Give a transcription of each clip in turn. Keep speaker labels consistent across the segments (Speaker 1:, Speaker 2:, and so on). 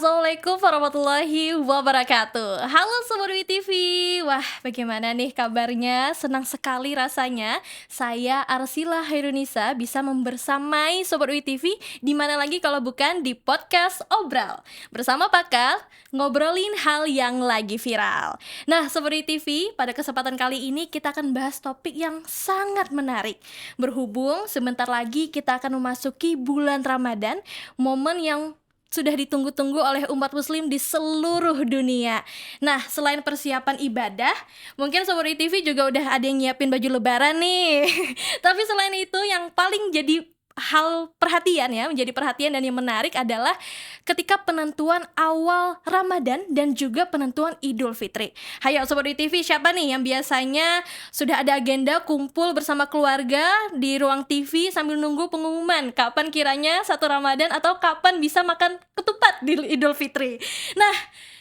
Speaker 1: Assalamualaikum warahmatullahi wabarakatuh. Halo Sobat Wi TV. Wah, bagaimana nih kabarnya? Senang sekali rasanya saya Arsila Hairunisa bisa membersamai Sobat Wi TV di mana lagi kalau bukan di podcast Obral. Bersama Pakar, ngobrolin hal yang lagi viral. Nah, Sobat Wi TV, pada kesempatan kali ini kita akan bahas topik yang sangat menarik. Berhubung sebentar lagi kita akan memasuki bulan Ramadan, momen yang sudah ditunggu-tunggu oleh umat muslim di seluruh dunia. Nah, selain persiapan ibadah, mungkin Sobat ITV juga udah ada yang nyiapin baju lebaran nih. Tapi selain itu yang paling jadi hal perhatian ya, menjadi perhatian dan yang menarik adalah ketika penentuan awal Ramadan dan juga penentuan Idul Fitri. Hayo Sobat ITV, siapa nih yang biasanya sudah ada agenda kumpul bersama keluarga di ruang TV sambil nunggu pengumuman kapan kiranya satu Ramadan atau kapan bisa makan ketupat di Idul Fitri. Nah,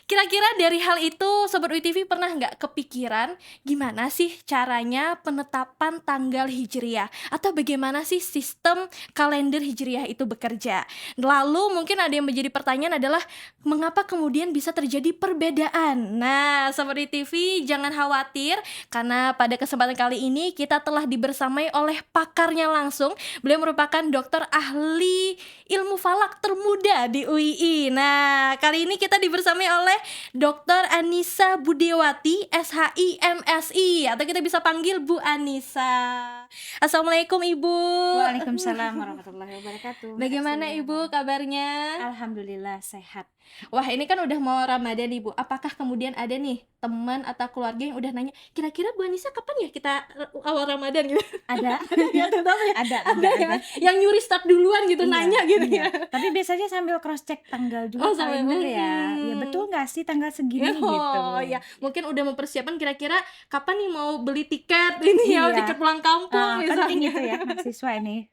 Speaker 1: kira-kira dari hal itu Sobat UiTV pernah nggak kepikiran gimana sih caranya penetapan tanggal Hijriah atau bagaimana sih sistem kalender Hijriah itu bekerja? Lalu mungkin ada yang menjadi pertanyaan adalah mengapa kemudian bisa terjadi perbedaan? Nah, Sobat UiTV jangan khawatir karena pada kesempatan kali ini kita telah dibersamai oleh pakarnya langsung. Beliau merupakan dokter ahli ilmu falak termuda di UII. Nah, kali ini kita dibersamai oleh Dr. Anissa Budewati, SHI MSI, atau kita bisa panggil Bu Anissa. Assalamualaikum Ibu.
Speaker 2: Waalaikumsalam warahmatullahi wabarakatuh.
Speaker 1: Bagaimana Ibu kabarnya?
Speaker 2: Alhamdulillah sehat.
Speaker 1: Wah, ini kan udah mau Ramadan Ibu. Apakah kemudian ada nih teman atau keluarga yang udah nanya, kira-kira Bu Anissa kapan ya kita awal Ramadan gitu?
Speaker 2: Ada.
Speaker 1: Ya,
Speaker 2: ada
Speaker 1: ya. Yang nyuri start duluan gitu,
Speaker 2: Iya,
Speaker 1: nanya gitu
Speaker 2: iya.
Speaker 1: ya.
Speaker 2: Tapi biasanya sambil cross check tanggal juga kalender ya. Ya betul nggak sih tanggal segini gitu.
Speaker 1: Oh ya, mungkin udah mempersiapkan kira-kira kapan nih mau beli tiket ini ya,
Speaker 2: Iya.
Speaker 1: tiket pulang kampung misalnya.
Speaker 2: Penting itu ya mahasiswa ini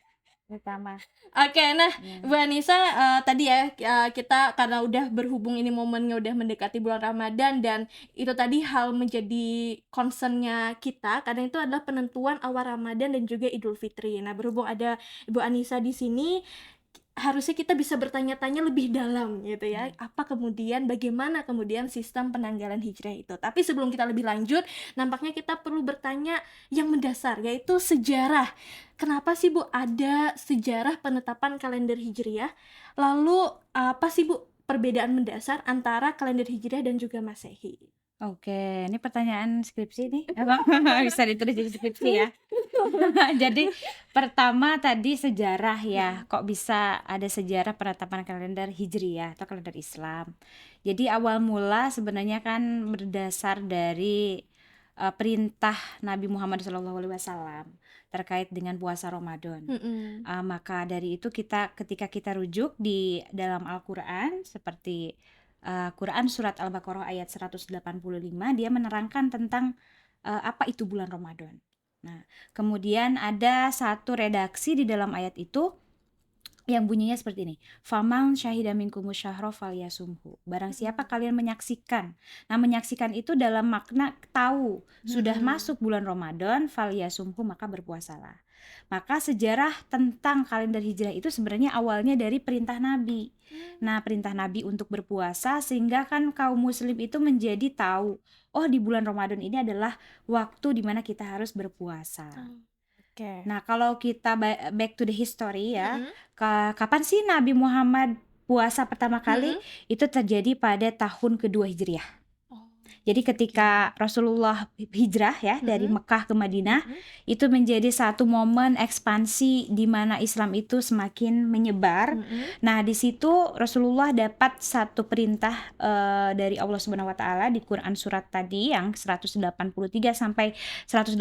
Speaker 2: terutama.
Speaker 1: Oke, nah
Speaker 2: Ya.
Speaker 1: Bu Anissa, tadi ya kita karena udah berhubung ini momennya udah mendekati bulan Ramadan dan itu tadi hal menjadi concernnya kita karena itu adalah penentuan awal Ramadan dan juga Idul Fitri. Nah, berhubung ada Ibu Anissa di sini, harusnya kita bisa bertanya-tanya lebih dalam gitu ya. Apa kemudian bagaimana kemudian sistem penanggalan hijrah itu. Tapi sebelum kita lebih lanjut, nampaknya kita perlu bertanya yang mendasar yaitu sejarah. Kenapa sih Bu ada sejarah penetapan kalender hijriah? Lalu apa sih Bu perbedaan mendasar antara kalender hijriah dan juga Masehi?
Speaker 2: Oke, ini pertanyaan skripsi nih. Bisa ditulis di skripsi ya. Jadi pertama tadi sejarah ya. Kok bisa ada sejarah penetapan kalender Hijriyah atau kalender Islam? Jadi awal mula sebenarnya kan berdasar dari perintah Nabi Muhammad SAW terkait dengan puasa Ramadan. Maka dari itu ketika kita rujuk di dalam Al-Qur'an seperti Quran surat Al-Baqarah ayat 185, dia menerangkan tentang apa itu bulan Ramadan. Nah, kemudian ada satu redaksi di dalam ayat itu yang bunyinya seperti ini. Faman syahida minkumus syahra falyasumhu. Barang siapa kalian menyaksikan. Nah, menyaksikan itu dalam makna tahu sudah masuk bulan Ramadan, falyasumhu, maka berpuasalah. Maka sejarah tentang kalender hijrah itu sebenarnya awalnya dari perintah Nabi. Nah, perintah Nabi untuk berpuasa sehingga kan kaum muslim itu menjadi tahu, oh di bulan Ramadan ini adalah waktu di mana kita harus berpuasa.
Speaker 1: Oke.
Speaker 2: Nah, kalau kita back to the history ya, kapan sih Nabi Muhammad puasa pertama kali? Itu terjadi pada tahun kedua Hijriah. Jadi ketika Rasulullah hijrah ya dari Mekah ke Madinah, itu menjadi satu momen ekspansi di mana Islam itu semakin menyebar. Nah, di situ Rasulullah dapat satu perintah dari Allah Subhanahu wa taala di Quran surat tadi yang 183 sampai 185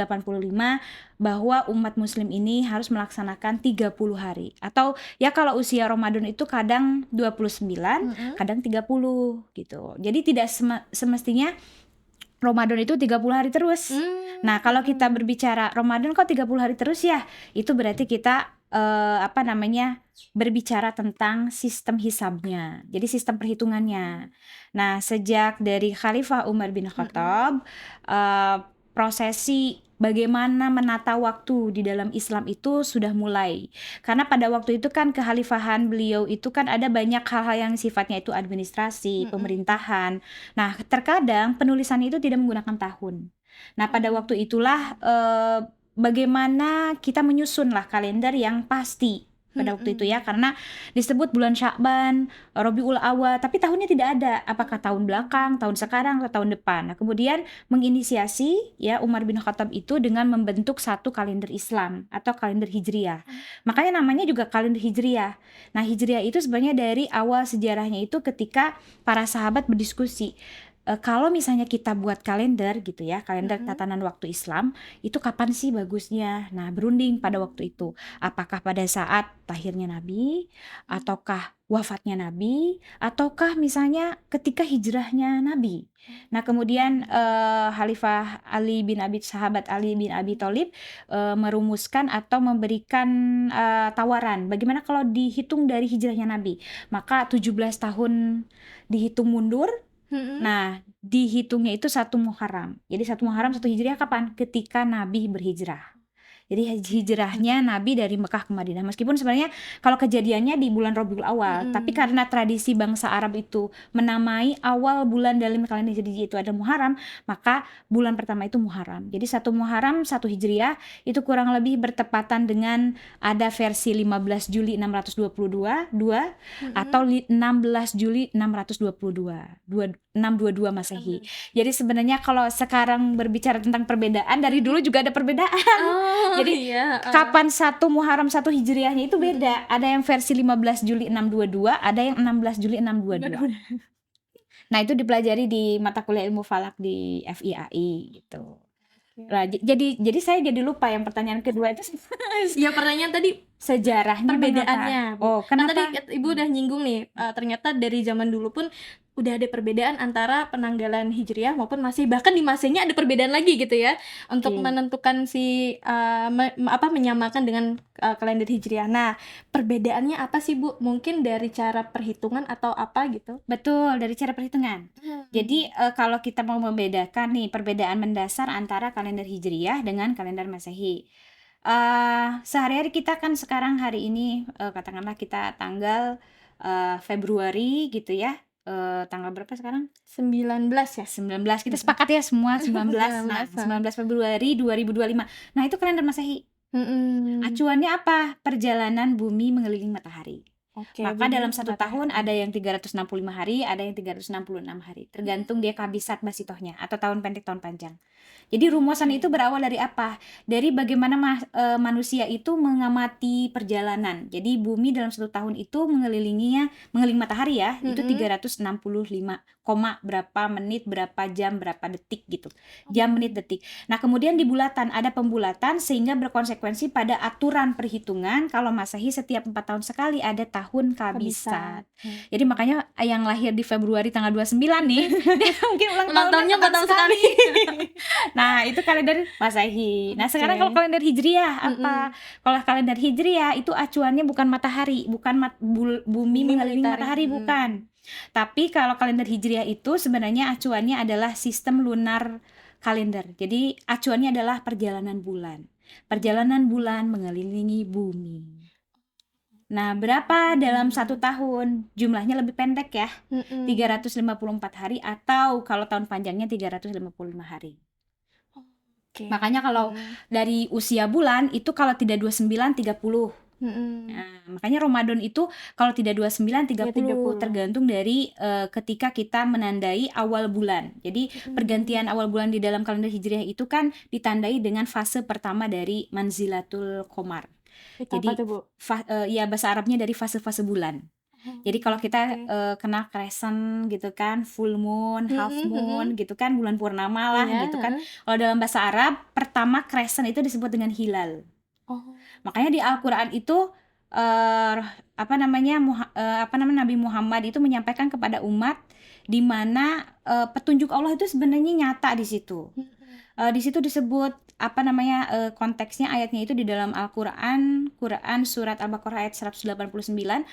Speaker 2: bahwa umat muslim ini harus melaksanakan 30 hari. Atau ya kalau usia Ramadan itu kadang 29, kadang 30 gitu. Jadi tidak semestinya Ramadan itu 30 hari terus. Nah, kalau kita berbicara Ramadan kok 30 hari terus ya, itu berarti kita berbicara tentang sistem hisabnya. Jadi sistem perhitungannya. Nah, sejak dari Khalifah Umar bin Khattab, prosesi bagaimana menata waktu di dalam Islam itu sudah mulai. Karena pada waktu itu kan kekhalifahan beliau itu kan ada banyak hal-hal yang sifatnya itu administrasi,
Speaker 1: Mm-mm.
Speaker 2: pemerintahan. Nah, terkadang penulisan itu tidak menggunakan tahun. Nah, pada waktu itulah bagaimana kita menyusunlah kalender yang pasti pada waktu itu ya, karena disebut bulan Sya'ban, Rabiul Awal, tapi tahunnya tidak ada. Apakah tahun belakang, tahun sekarang, atau tahun depan. Nah, kemudian menginisiasi ya Umar bin Khattab itu dengan membentuk satu kalender Islam atau kalender Hijriah. Makanya namanya juga kalender Hijriah. Nah, Hijriah itu sebenarnya dari awal sejarahnya itu ketika para sahabat berdiskusi. Kalau misalnya kita buat kalender gitu ya, kalender tatanan waktu Islam, itu kapan sih bagusnya? Nah, berunding pada waktu itu. Apakah pada saat lahirnya Nabi, ataukah wafatnya Nabi, ataukah misalnya ketika hijrahnya Nabi. Nah, kemudian Khalifah Ali bin Abi sahabat Ali bin Abi Thalib merumuskan atau memberikan tawaran. Bagaimana kalau dihitung dari hijrahnya Nabi? Maka 17 tahun dihitung mundur. Nah, dihitungnya itu 1 Muharram. Jadi 1 Muharram 1 Hijriah kapan? Ketika Nabi berhijrah. Jadi hijrahnya Nabi dari Mekah ke Madinah. Meskipun sebenarnya kalau kejadiannya di bulan Rabiul Awal, tapi karena tradisi bangsa Arab itu menamai awal bulan dalam kalender Hijriah itu ada Muharram, maka bulan pertama itu Muharram. Jadi 1 Muharram 1 Hijriah itu kurang lebih bertepatan dengan ada versi 15 Juli 622 atau 16 Juli 622, 622 Masehi. Jadi sebenarnya kalau sekarang berbicara tentang perbedaan, dari dulu juga ada perbedaan. Jadi kapan 1 Muharram 1 Hijriahnya itu beda. Ada yang versi 15 Juli 622, ada yang 16 Juli 622. Nah, itu dipelajari di mata kuliah ilmu falak di FIAI gitu. Nah, jadi saya jadi lupa yang pertanyaan kedua itu
Speaker 1: Ya pertanyaan tadi
Speaker 2: sejarahnya
Speaker 1: perbedaannya,
Speaker 2: mengapa?
Speaker 1: Bu.
Speaker 2: Oh,
Speaker 1: Kan
Speaker 2: kenapa?
Speaker 1: tadi Ibu udah nyinggung nih, ternyata dari zaman dulu pun udah ada perbedaan antara penanggalan Hijriah maupun Masehi, bahkan di Masehnya ada perbedaan lagi gitu ya, untuk
Speaker 2: Oke.
Speaker 1: menentukan si menyamakan dengan kalender Hijriah. Nah, perbedaannya apa sih, Bu? Mungkin dari cara perhitungan atau apa gitu?
Speaker 2: Betul, dari cara perhitungan. Jadi kalau kita mau membedakan nih perbedaan mendasar antara kalender Hijriah dengan kalender Masehi. Sehari-hari kita kan sekarang hari ini katakanlah kita tanggal Februari gitu ya. Tanggal berapa sekarang?
Speaker 1: 19 ya?
Speaker 2: 19. Kita sepakat ya semua 19. Nah,
Speaker 1: 19.
Speaker 2: 19 Februari 2025. Nah, itu kalender Masehi. Acuannya apa? Perjalanan bumi mengelilingi matahari.
Speaker 1: Oke,
Speaker 2: Maka
Speaker 1: bumi
Speaker 2: dalam 1 tahun
Speaker 1: matahari.
Speaker 2: ada yang 365 hari, ada yang 366 hari. Tergantung dia kabisat basitohnya atau tahun pendek tahun panjang. Jadi rumusan itu berawal dari apa? Dari bagaimana manusia itu mengamati perjalanan. Jadi bumi dalam 1 tahun itu mengelilingi matahari ya, itu 365, berapa menit, berapa jam, berapa detik gitu. Jam, menit, detik. Nah, kemudian di bulatan ada pembulatan sehingga berkonsekuensi pada aturan perhitungan kalau Masehi setiap 4 tahun sekali ada tahun kabisat. Jadi makanya yang lahir di Februari tanggal 29 nih, dia mungkin ulang tahunnya 4 tahun sekali. Nah, itu kalender Masehi. Nah, sekarang kalau kalender Hijriah apa? Kalau kalender Hijriah itu acuannya bukan matahari, bukan bumi mengelilingi matahari, bukan. Tapi kalau kalender Hijriah itu sebenarnya acuannya adalah sistem lunar kalender. Jadi acuannya adalah perjalanan bulan. Perjalanan bulan mengelilingi bumi. Nah, berapa dalam 1 tahun? Jumlahnya lebih pendek ya. 354 hari atau kalau tahun panjangnya 355 hari. Makanya kalau dari usia bulan itu kalau tidak 29 30. Nah, makanya Ramadan itu kalau tidak 29 30 tergantung dari ketika kita menandai awal bulan. Jadi pergantian awal bulan di dalam kalender Hijriah itu kan ditandai dengan fase pertama dari Manzilatul Qamar. Jadi ya bahasa Arabnya dari fase-fase bulan. Jadi kalau kita kena crescent gitu kan, full moon, half moon gitu kan, bulan purnama lah gitu kan. Kalau dalam bahasa Arab pertama crescent itu disebut dengan hilal. Makanya di Al-Qur'an itu Nabi Muhammad itu menyampaikan kepada umat di mana petunjuk Allah itu sebenarnya nyata di situ. Di situ disebut konteksnya ayatnya itu di dalam Al-Qur'an, surat Al-Baqarah ayat 189,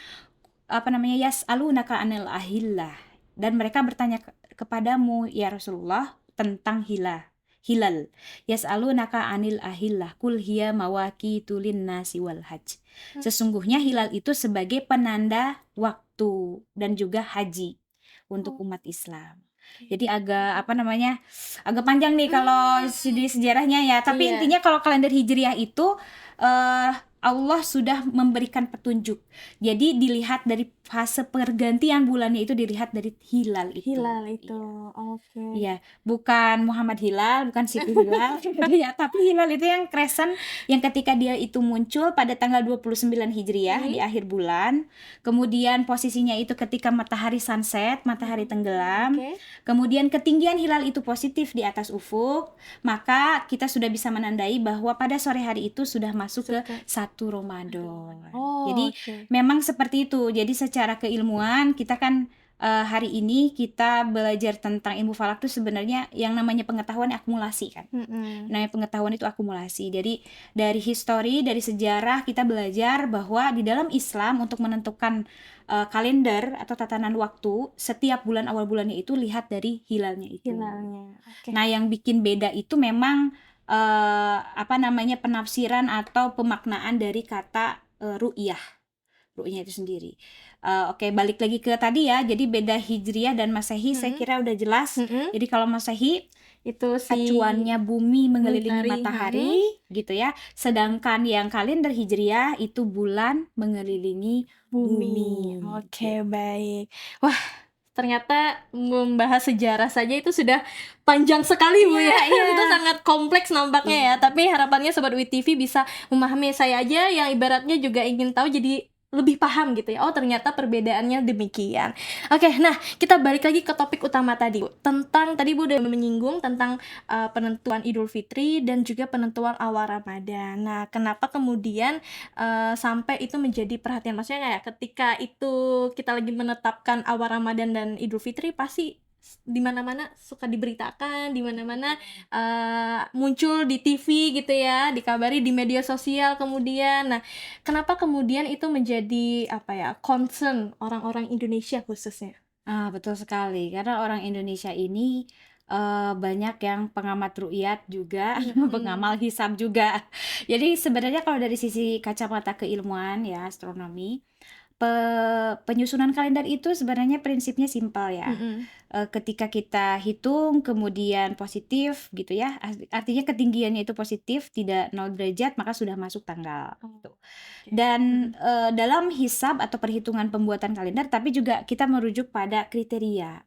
Speaker 2: yas'alunaka 'anil ahillah, dan mereka bertanya kepadamu ya Rasulullah tentang hilah. hilal. Yas'alunaka 'anil ahillah qul hiya mawaqitu linnasi wal hajj. Sesungguhnya hilal itu sebagai penanda waktu dan juga haji untuk
Speaker 1: Oh,
Speaker 2: umat Islam.
Speaker 1: oke.
Speaker 2: Jadi agak apa namanya, agak panjang nih kalau di sejarahnya ya. Tapi
Speaker 1: Iya.
Speaker 2: intinya kalau kalender Hijriah itu Allah sudah memberikan petunjuk. Jadi dilihat dari fase pergantian bulannya itu dilihat dari hilal itu.
Speaker 1: Hilal itu.
Speaker 2: Iya.
Speaker 1: Oke.
Speaker 2: Iya, bukan Muhammad Hilal, bukan Siti Hilal, ya, tapi hilal itu yang crescent yang ketika dia itu muncul pada tanggal 29 Hijriah di akhir bulan. Kemudian posisinya itu ketika matahari sunset, matahari tenggelam.
Speaker 1: Oke.
Speaker 2: Kemudian ketinggian hilal itu positif di atas ufuk, maka kita sudah bisa menandai bahwa pada sore hari itu sudah masuk ke 1 Ramadan.
Speaker 1: Oh,
Speaker 2: Jadi
Speaker 1: oke.
Speaker 2: memang seperti itu. Jadi secara keilmuan kita kan hari ini kita belajar tentang ilmu falak itu sebenarnya yang namanya pengetahuan akumulasi kan. Nah, pengetahuan itu akumulasi. Jadi dari histori, dari sejarah kita belajar bahwa di dalam Islam untuk menentukan kalender atau tatanan waktu setiap bulan awal bulannya itu lihat dari hilalnya itu.
Speaker 1: Hilalnya. Oke.
Speaker 2: Nah, yang bikin beda itu memang apa namanya penafsiran atau pemaknaan dari kata ru'yah itu sendiri. Oke, balik lagi ke tadi ya. Jadi beda Hijriah dan Masehi saya kira udah jelas. Jadi kalau Masehi
Speaker 1: Itu si
Speaker 2: acuannya bumi mengelilingi
Speaker 1: matahari,
Speaker 2: matahari gitu ya. Sedangkan yang kalender Hijriah itu bulan mengelilingi bumi.
Speaker 1: Oke, baik. Wah, ternyata membahas sejarah saja itu sudah panjang sekali, Bu ya.
Speaker 2: Iya.
Speaker 1: Itu sangat kompleks nampaknya ya. Tapi harapannya Sobat WIT TV bisa memahami. Saya aja yang ibaratnya juga ingin tahu jadi lebih paham gitu ya. Oh, ternyata perbedaannya demikian. Oke, nah kita balik lagi ke topik utama tadi, Bu. Tentang tadi Bu udah menyinggung tentang penentuan Idul Fitri dan juga penentuan awal Ramadan. Nah, kenapa kemudian sampai itu menjadi perhatian? Maksudnya kayak ketika itu kita lagi menetapkan awal Ramadan dan Idul Fitri pasti di mana-mana suka diberitakan, di mana-mana muncul di TV gitu ya, dikabari di media sosial kemudian. Nah, kenapa kemudian itu menjadi apa ya, concern orang-orang Indonesia khususnya?
Speaker 2: Betul sekali. Karena orang Indonesia ini banyak yang pengamat ru'yat juga, pengamal hisab juga. Jadi sebenarnya kalau dari sisi kacamata keilmuan ya, astronomi, penyusunan kalender itu sebenarnya prinsipnya simpel ya. Ketika kita hitung kemudian positif gitu ya, artinya ketinggiannya itu positif, tidak 0 derajat, maka sudah masuk tanggal gitu. Dan dalam hisab atau perhitungan pembuatan kalender, tapi juga kita merujuk pada kriteria.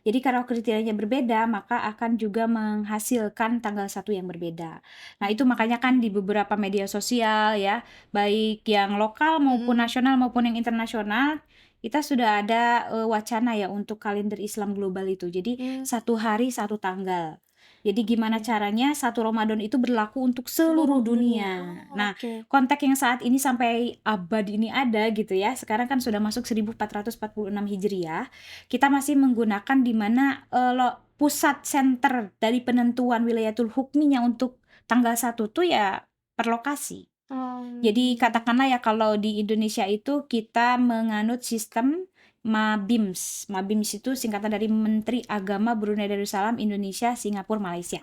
Speaker 2: Jadi kalau kriterianya berbeda, maka akan juga menghasilkan tanggal 1 yang berbeda. Nah, itu makanya kan di beberapa media sosial ya, baik yang lokal maupun nasional maupun yang internasional, kita sudah ada wacana ya untuk kalender Islam global itu. Jadi 1 hari 1 tanggal. Jadi gimana caranya 1 Ramadan itu berlaku untuk seluruh dunia. Nah, konteks yang saat ini sampai abad ini ada gitu ya. Sekarang kan sudah masuk 1446 Hijriah. Kita masih menggunakan di mana pusat center dari penentuan wilayatul hukminya untuk tanggal 1 tuh ya per lokasi. Jadi katakanlah ya kalau di Indonesia itu kita menganut sistem MABIMS. MABIMS itu singkatan dari Menteri Agama Brunei Darussalam, Indonesia, Singapura, Malaysia.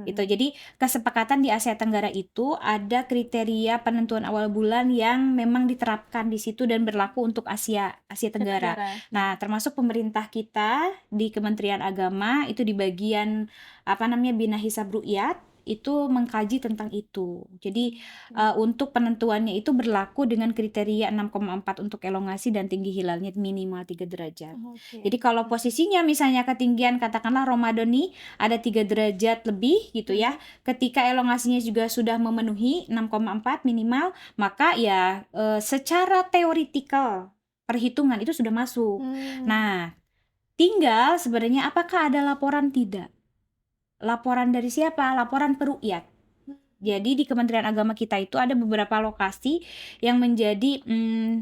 Speaker 2: Itu jadi kesepakatan di Asia Tenggara itu ada kriteria penentuan awal bulan yang memang diterapkan di situ dan berlaku untuk Asia Tenggara. Nah, termasuk pemerintah kita di Kementerian Agama itu di bagian apa namanya Bina Hisab Ru'yat itu mengkaji tentang itu. Jadi untuk penentuannya itu berlaku dengan kriteria 6,4 untuk elongasi dan tinggi hilalnya minimal 3 derajat. Jadi kalau posisinya misalnya ketinggian katakanlah Ramadan nih ada 3 derajat lebih gitu ya. Ketika elongasinya juga sudah memenuhi 6,4 minimal, maka ya secara teoritikal perhitungan itu sudah masuk. Nah, tinggal sebenarnya apakah ada laporan? Tidak. Laporan dari siapa? Laporan peru'yat. Jadi di Kementerian Agama kita itu ada beberapa lokasi yang menjadi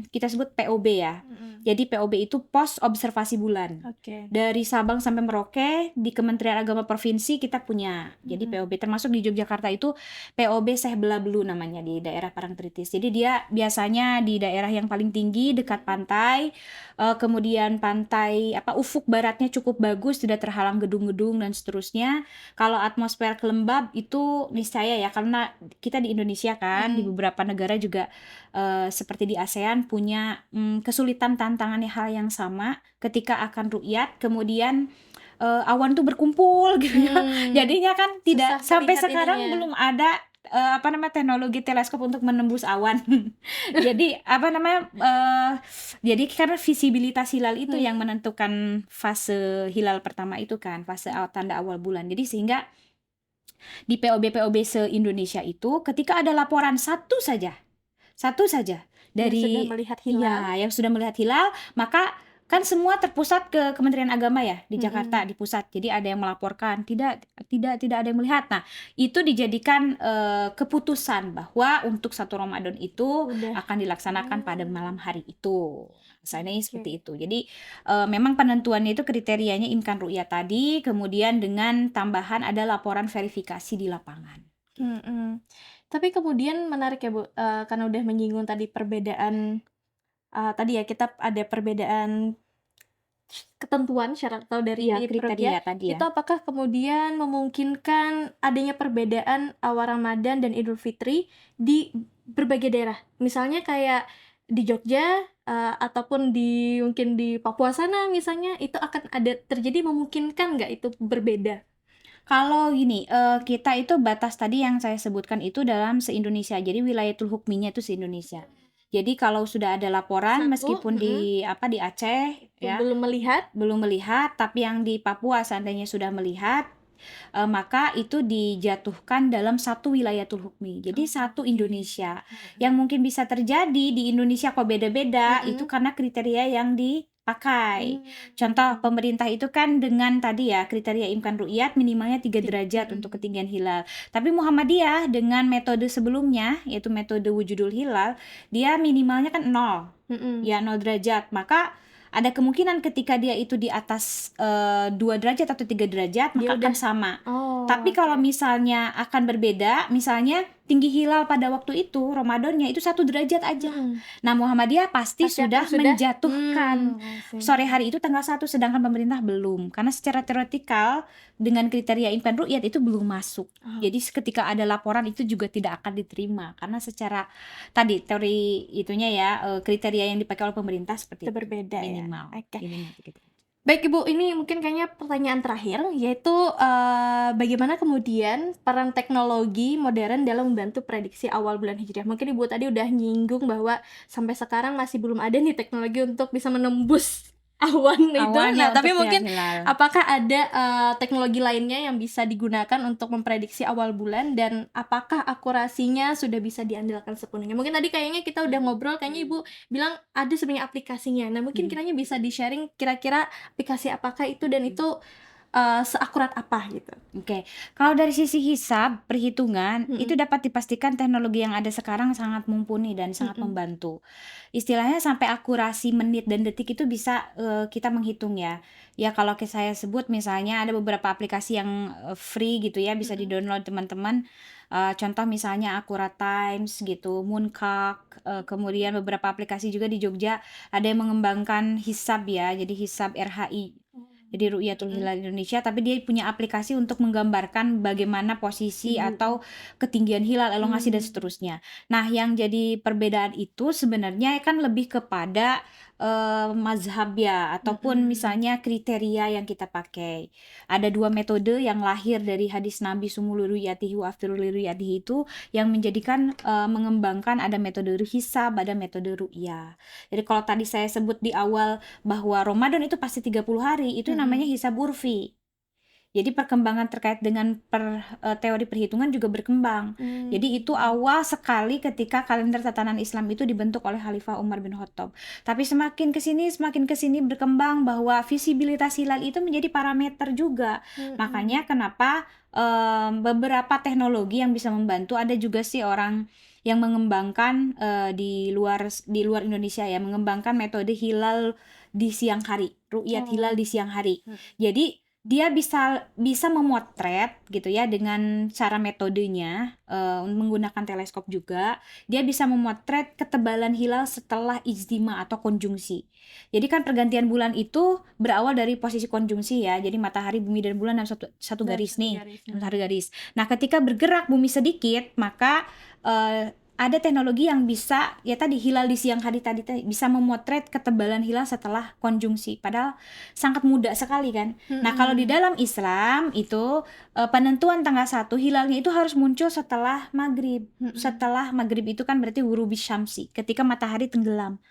Speaker 2: kita sebut POB ya. Jadi POB itu pos observasi bulan.
Speaker 1: Oke.
Speaker 2: Dari Sabang sampai Merauke di Kementerian Agama Provinsi kita punya. Jadi POB termasuk di Yogyakarta itu POB Syekh Belabelu namanya di daerah Parangtritis. Jadi dia biasanya di daerah yang paling tinggi dekat pantai. Kemudian pantai ufuk baratnya cukup bagus, tidak terhalang gedung-gedung dan seterusnya. Kalau atmosfer kelembab itu niscaya ya, karena kita di Indonesia kan, di beberapa negara juga seperti di ASEAN punya kesulitan tantangannya hal yang sama ketika akan ru'yat, kemudian awan tuh berkumpul gitu ya. Jadinya kan tidak
Speaker 1: Susah
Speaker 2: sampai
Speaker 1: melihat
Speaker 2: sekarang
Speaker 1: ininya.
Speaker 2: belum ada teknologi teleskop untuk menembus awan. Jadi jadi karena visibilitas hilal itu yang menentukan fase hilal pertama itu kan, fase tanda awal bulan. Jadi sehingga di POB-POB se-Indonesia itu ketika ada laporan satu saja dari
Speaker 1: sudah melihat hilal.
Speaker 2: iya, yang sudah melihat hilal, maka kan semua terpusat ke Kementerian Agama ya di Jakarta, di pusat. Jadi ada yang melaporkan tidak ada yang melihat. Nah, itu dijadikan keputusan bahwa untuk 1 Ramadan itu
Speaker 1: Udah.
Speaker 2: akan dilaksanakan pada malam hari itu. Misalnya seperti itu. Jadi memang penentuannya itu kriterianya imkan ru'yah tadi, kemudian dengan tambahan ada laporan verifikasi di lapangan.
Speaker 1: Tapi kemudian menarik ya Bu, karena udah menyinggung tadi perbedaan, tadi ya kita ada perbedaan ketentuan syarat atau dari
Speaker 2: Kriteria tadi ya.
Speaker 1: itu apakah kemudian memungkinkan adanya perbedaan awal Ramadan dan Idul Fitri di berbagai daerah? Misalnya kayak di Jogja, ataupun mungkin di Papua sana misalnya, itu akan ada terjadi, memungkinkan nggak itu berbeda?
Speaker 2: Kalau gini, kita itu batas tadi yang saya sebutkan itu dalam se-Indonesia. Jadi wilayatul hukminya itu se-Indonesia. Jadi kalau sudah ada laporan meskipun di Aceh ya
Speaker 1: Belum melihat,
Speaker 2: tapi yang di Papua seandainya sudah melihat, maka itu dijatuhkan dalam satu wilayatul hukmi. Jadi satu Indonesia. Yang mungkin bisa terjadi di Indonesia kok beda-beda itu karena kriteria yang dipakai. Contoh pemerintah itu kan dengan tadi ya kriteria imkan ru'yat minimalnya 3 derajat untuk ketinggian hilal. Tapi Muhammadiyah dengan metode sebelumnya yaitu metode wujudul hilal, dia minimalnya kan 0. Ya 0 derajat. Maka ada kemungkinan ketika dia itu di atas 2 derajat atau 3 derajat maka akan sama. Tapi kalau misalnya akan berbeda, misalnya tinggi hilal pada waktu itu Ramadannya itu 1 derajat aja. Nah, Muhammadiyah pasti sudah menjatuhkan sore hari itu tanggal 1, sedangkan pemerintah belum. Karena secara teoretikal dengan kriteria imkan ru'yat itu belum masuk. Jadi ketika ada laporan itu juga tidak akan diterima karena secara tadi teori itunya ya kriteria yang dipakai oleh pemerintah seperti
Speaker 1: itu berbeda
Speaker 2: minimal.
Speaker 1: ya. Oke.
Speaker 2: Minimal gitu.
Speaker 1: Baik Ibu, ini mungkin kayaknya pertanyaan terakhir, yaitu bagaimana kemudian peran teknologi modern dalam membantu prediksi awal bulan Hijriah. Mungkin Ibu tadi udah nyinggung bahwa sampai sekarang masih belum ada nih teknologi untuk bisa menembus awan itu. Nah, tapi mungkin apakah ada teknologi lainnya yang bisa digunakan untuk memprediksi awal bulan, dan apakah akurasinya sudah bisa diandalkan sepenuhnya? Mungkin tadi kayaknya kita udah ngobrol, kayaknya Ibu bilang ada sebenarnya aplikasinya. Nah, mungkin kiranya bisa di-sharing kira-kira aplikasi apakah itu dan itu seakurat apa gitu.
Speaker 2: Oke. Kalau dari sisi hisab, perhitungan, itu dapat dipastikan teknologi yang ada sekarang sangat mumpuni dan sangat membantu. Istilahnya sampai akurasi menit dan detik itu bisa kita menghitung ya. Ya kalau saya sebut misalnya ada beberapa aplikasi yang free gitu ya, bisa di-download teman-teman. Contoh misalnya Accurate Times gitu, Mooncalc, kemudian beberapa aplikasi juga di Jogja ada yang mengembangkan hisab ya, jadi hisab RHI. Jadi Ru'yatul Hilal Indonesia, tapi dia punya aplikasi untuk menggambarkan bagaimana posisi atau ketinggian hilal, elongasi dan seterusnya. Nah, yang jadi perbedaan itu sebenarnya kan lebih kepada mazhab ya, ataupun misalnya kriteria yang kita pakai. Ada 2 metode yang lahir dari hadis Nabi Sumulu Ru'yatihi wa Aftirul Ru'yatihi itu yang menjadikan mengembangkan ada metode hisab, ada metode ru'yah. Jadi kalau tadi saya sebut di awal bahwa Ramadan itu pasti 30 hari, itu namanya hisab urfi. Jadi perkembangan terkait dengan teori perhitungan juga berkembang. Jadi itu awal sekali ketika kalender tatanan Islam itu dibentuk oleh Khalifah Umar bin Khattab. Tapi semakin kesini berkembang bahwa visibilitas hilal itu menjadi parameter juga. Makanya kenapa beberapa teknologi yang bisa membantu, ada juga sih orang yang mengembangkan di luar Indonesia ya, mengembangkan metode hilal di siang hari, ru'yat hilal di siang hari. Jadi dia bisa memotret gitu ya dengan cara metodenya menggunakan teleskop juga. Dia bisa memotret ketebalan hilal setelah ijtima atau konjungsi. Jadi kan pergantian bulan itu berawal dari posisi konjungsi ya. Jadi matahari, bumi dan bulan dalam satu garis nih, satu garis. Nah, ketika bergerak bumi sedikit, maka ada teknologi yang bisa ya tadi hilal di siang hari tadi bisa memotret ketebalan hilal setelah konjungsi, padahal sangat mudah sekali kan. Nah, kalau di dalam Islam itu penentuan tanggal 1 hilalnya itu harus muncul setelah maghrib. Setelah maghrib itu kan berarti ghurubis syamsi, ketika matahari tenggelam.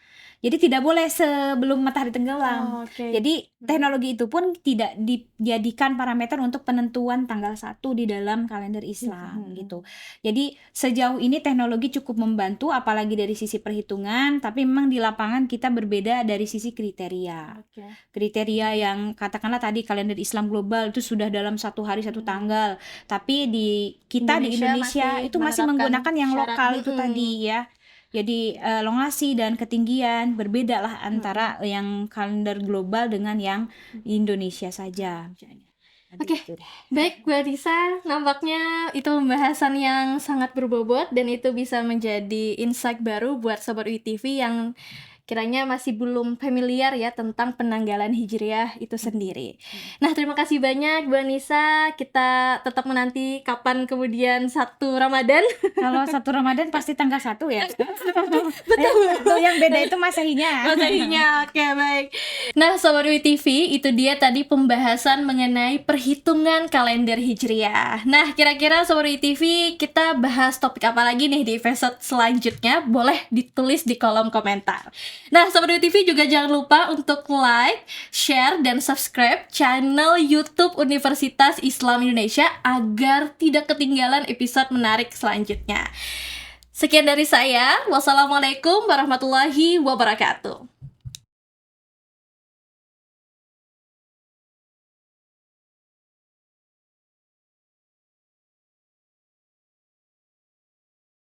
Speaker 2: Jadi tidak boleh sebelum matahari tenggelam. Jadi teknologi itu pun tidak dijadikan parameter untuk penentuan tanggal 1 di dalam kalender Islam gitu. Jadi sejauh ini teknologi cukup membantu apalagi dari sisi perhitungan, tapi memang di lapangan kita berbeda dari sisi kriteria. Kriteria yang katakanlah tadi kalender Islam global itu sudah dalam satu hari satu tanggal, tapi di Indonesia itu masih menggunakan yang lokal itu tadi ya. Jadi elongasi dan ketinggian berbeda lah antara yang kalender global dengan yang Indonesia saja.
Speaker 1: Oke, baik Bu Anissa, nampaknya itu pembahasan yang sangat berbobot dan itu bisa menjadi insight baru buat Sobat UiTV yang kiranya masih belum familiar ya tentang penanggalan Hijriah itu sendiri. Nah, terima kasih banyak Bu Anissa. Kita tetap menanti kapan kemudian 1 Ramadan.
Speaker 2: Kalau 1 Ramadan pasti tanggal 1 ya. Betul. Yang beda itu Masehinya.
Speaker 1: Oke, baik. Nah, Sobat UiTV, itu dia tadi pembahasan mengenai perhitungan kalender Hijriah. Nah, kira-kira Sobat UiTV kita bahas topik apa lagi nih di episode selanjutnya? Boleh ditulis di kolom komentar. Nah, Sobat UiTV juga jangan lupa untuk like, share, dan subscribe channel YouTube Universitas Islam Indonesia agar tidak ketinggalan episode menarik selanjutnya. Sekian dari saya. Wassalamualaikum warahmatullahi wabarakatuh.